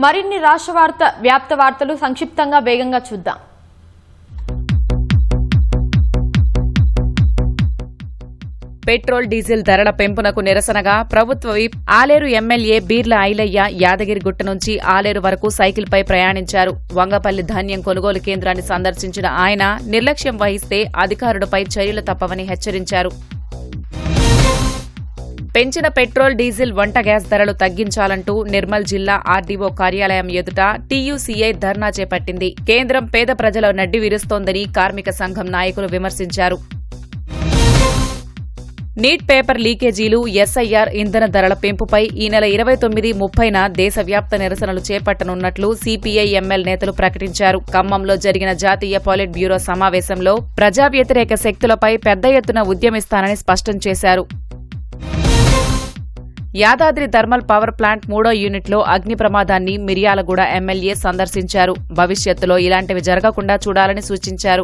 మరిన్ని రాష్ట్ర వ్యాప్త వార్తలు సంక్షిప్తంగా వేగంగా చూద్దాం. పెట్రోల్ డీజిల్ ధరల పెంపునకు నిరసనగా ప్రభుత్వ విప్ ఆలేరు ఎమ్మెల్యే బీర్ల ఐలయ్య యాదగిరిగుట్ట నుంచి ఆలేరు వరకు సైకిల్పై ప్రయాణించారు. వంగపల్లి ధాన్యం కొనుగోలు కేంద్రాన్ని సందర్శించిన ఆయన నిర్లక్ష్యం వహిస్తే అధికారులపై చర్యలు తప్పవని హెచ్చరించారు. పెంచిన పెట్రోల్ డీజిల్ వంట గ్యాస్ ధరలు తగ్గించాలంటూ నిర్మల్ జిల్లా ఆర్డీఓ కార్యాలయం ఎదుట టీయూసీఐ ధర్నా చేపట్టింది. కేంద్రం పేద ప్రజల నడ్డి విరుస్తోందని కార్మిక సంఘం నాయకులు విమర్శించారు. నీట్ పేపర్ లీకేజీలు, ఎస్ఐఆర్ ఇంధన ధరల పెంపుపై ఈ నెల 29, 30న దేశవ్యాప్త నిరసనలు చేపట్టనున్నట్లు సిపిఐ ఎంఎల్ నేతలు ప్రకటించారు. ఖమ్మంలో జరిగిన జాతీయ పాలిట్ బ్యూరో సమావేశంలో ప్రజా వ్యతిరేక శక్తులపై పెద్ద ఎత్తున ఉద్యమిస్తానని స్పష్టం చేశారు. యాదాద్రి థర్మల్ పవర్ ప్లాంట్ 3వ యూనిట్లో అగ్ని ప్రమాదాన్ని మిర్యాలగూడ ఎమ్మెల్యే సందర్శించారు. భవిష్యత్తులో ఇలాంటివి జరగకుండా చూడాలని సూచించారు.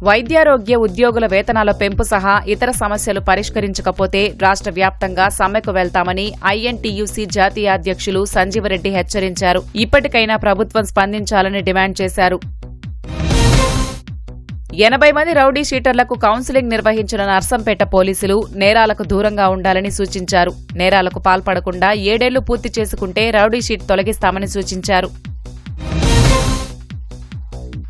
వైద్యారోగ్య ఉద్యోగుల వేతనాల పెంపు సహా ఇతర సమస్యలు పరిష్కరించకపోతే రాష్ట్ర వ్యాప్తంగా సమ్మెకు వెళ్తామని ఐఎన్టీయూసీ జాతీయ అధ్యక్షులు సంజీవరెడ్డి హెచ్చరించారు. ఇప్పటికైనా ప్రభుత్వం స్పందించాలని డిమాండ్ చేశారు. 80 మంది రౌడీ షీటర్లకు కౌన్సిలింగ్ నిర్వహించిన నర్సంపేట పోలీసులు నేరాలకు దూరంగా ఉండాలని సూచించారు. నేరాలకు పాల్పడకుండా 7 ఏళ్లు పూర్తి చేసుకుంటే రౌడీ షీట్ తొలగిస్తామని సూచించారు.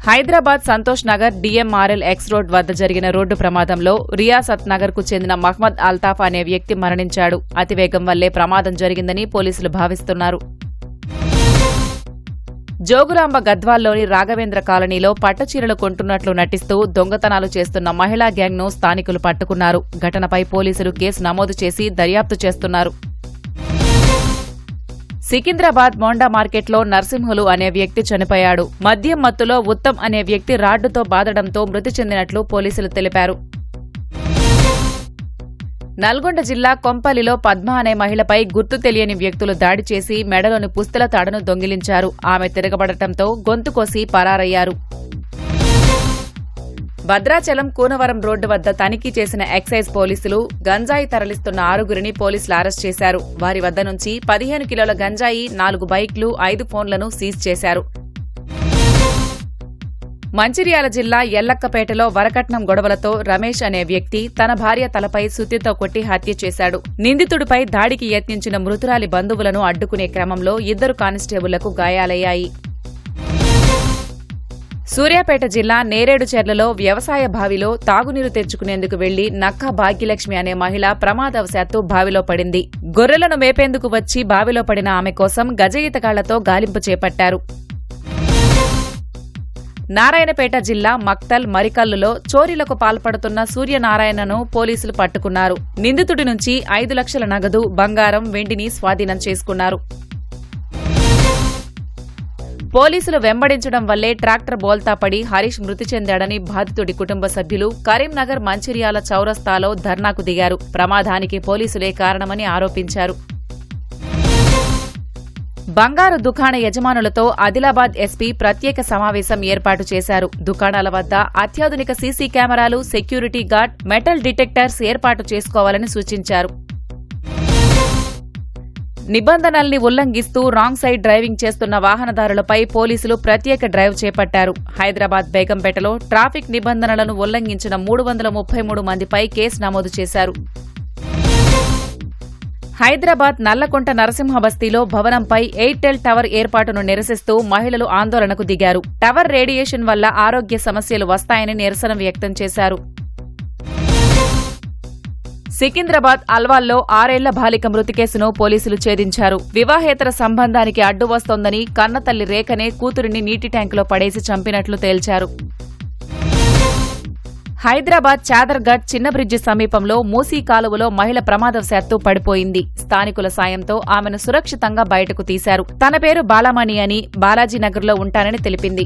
Hyderabad Santosh Nagar DMRL X road వద్ద జరిగిన రోడ్డు ప్రమాదంలో రియాసత్ నగర్ కు చెందిన మహ్మద్ అల్తాఫ్ అనే వ్యక్తి మరణించాడు. అతివేగం వల్లే ప్రమాదం జరిగిందని పోలీసులు భావిస్తున్నారు. జోగులాంబ గద్వాల్లోని రాఘవేంద్ర కాలనీలో పట్టుచీరలు కొంటున్నట్లు నటిస్తూ దొంగతనాలు చేస్తున్న మహిళా గ్యాంగ్ను స్థానికులు పట్టుకున్నారు. ఘటనపై పోలీసులు కేసు నమోదు చేసి దర్యాప్తు చేస్తున్నారు. సికింద్రాబాద్ మోండా మార్కెట్లో నర్సింహులు అనే వ్యక్తి చనిపోయాడు. మద్యం మత్తులో ఉత్తమ్ అనే వ్యక్తి రాడ్డుతో బాదడంతో మృతి చెందినట్లు పోలీసులు తెలిపారు. నల్గొండ జిల్లా కొంపల్లిలో పద్మ అనే మహిళపై గుర్తు తెలియని వ్యక్తులు దాడి చేసి మెడలోని పుస్తల తాడును దొంగిలించారు. ఆమె తిరగబడటంతో గొంతు కోసి పరారయ్యారు. భద్రాచలం కూనవరం రోడ్డు వద్ద తనిఖీ చేసిన ఎక్సైజ్ పోలీసులు గంజాయి తరలిస్తున్న 6గురిని పోలీసులు అరెస్ట్ చేశారు. వారి వద్ద నుంచి 15 కిలోల గంజాయి, 4 బైక్లు, 5 ఫోన్లను సీజ్ చేశారు. మంచిర్యాల జిల్లా ఎల్లక్కపేటలో వరకట్నం గొడవలతో రమేష్ అనే వ్యక్తి తన భార్య తలపై సుత్తితో కొట్టి హత్య చేశాడు. నిందితుడిపై దాడికి యత్నించిన మృతురాలి బంధువులను అడ్డుకునే క్రమంలో 2 కానిస్టేబుళ్లకు గాయాలయ్యాయి. సూర్యాపేట జిల్లా నేరేడుచెర్లలో వ్యవసాయ బావిలో తాగునీరు తెచ్చుకునేందుకు వెళ్లి నక్కా భాగ్యలక్ష్మి అనే మహిళ ప్రమాదవశాత్తు బావిలో పడింది. గొర్రెలను మేపేందుకు వచ్చి బావిలో పడిన ఆమె కోసం గజ ఈతగాళ్లతో గాలింపు చేపట్టారు. నారాయణపేట జిల్లా మక్తల్ మరికల్లులో చోరీలకు పాల్పడుతున్న సూర్యనారాయణను పోలీసులు పట్టుకున్నారు. నిందితుడి నుంచి 5 లక్షల నగదు, బంగారం, వెండిని స్వాధీనం చేసుకున్నారు. పోలీసులు వెంబడించడం వల్లే ట్రాక్టర్ బోల్తా పడి హరీష్ మృతి చెందాడని బాధితుడి కుటుంబ సభ్యులు కరీంనగర్ మంచిర్యాల చౌరస్తాలో ధర్నాకు దిగారు. ప్రమాదానికి పోలీసులే కారణమని ఆరోపించారు. బంగారు దుకాణ యజమానులతో ఆదిలాబాద్ ఎస్పీ ప్రత్యేక సమావేశం ఏర్పాటు చేశారు. దుకాణాల వద్ద అత్యాధునిక సీసీ కెమెరాలు, సెక్యూరిటీ గార్డ్, మెటల్ డిటెక్టర్స్ ఏర్పాటు చేసుకోవాలని సూచించారు. నిబంధనల్ని ఉల్లంఘిస్తూ రాంగ్ సైడ్ డ్రైవింగ్ చేస్తున్న వాహనదారులపై పోలీసులు ప్రత్యేక డ్రైవ్ చేపట్టారు. హైదరాబాద్ బేగంపేటలో ట్రాఫిక్ నిబంధనలను ఉల్లంఘించిన 333 మందిపై కేసు నమోదు చేశారు. హైదరాబాద్ నల్లకుంట నరసింహబస్తీలో భవనంపై ఎయిర్టెల్ టవర్ ఏర్పాటును నిరసిస్తూ మహిళలు ఆందోళనకు దిగారు. టవర్ రేడియేషన్ వల్ల ఆరోగ్య సమస్యలు వస్తాయని నిరసన వ్యక్తం చేశారు. సికింద్రాబాద్ అల్వాల్లో 6 ఏళ్ల బాలిక మృతి కేసును పోలీసులు ఛేదించారు. వివాహేతర సంబంధానికి అడ్డు వస్తోందని కన్నతల్లి రేఖనే కూతురిని నీటి ట్యాంకులో పడేసి చంపినట్లు తేల్చారు. హైదరాబాద్ చాదర్ఘట్ చిన్న బ్రిడ్జి సమీపంలో మూసీ కాలువలో మహిళ ప్రమాదవశాత్తు పడిపోయింది. స్థానికుల సాయంతో ఆమెను సురక్షితంగా బయటకు తీశారు. తన పేరు బాలమణి అని బాలాజీనగర్లో ఉంటానని తెలిపింది.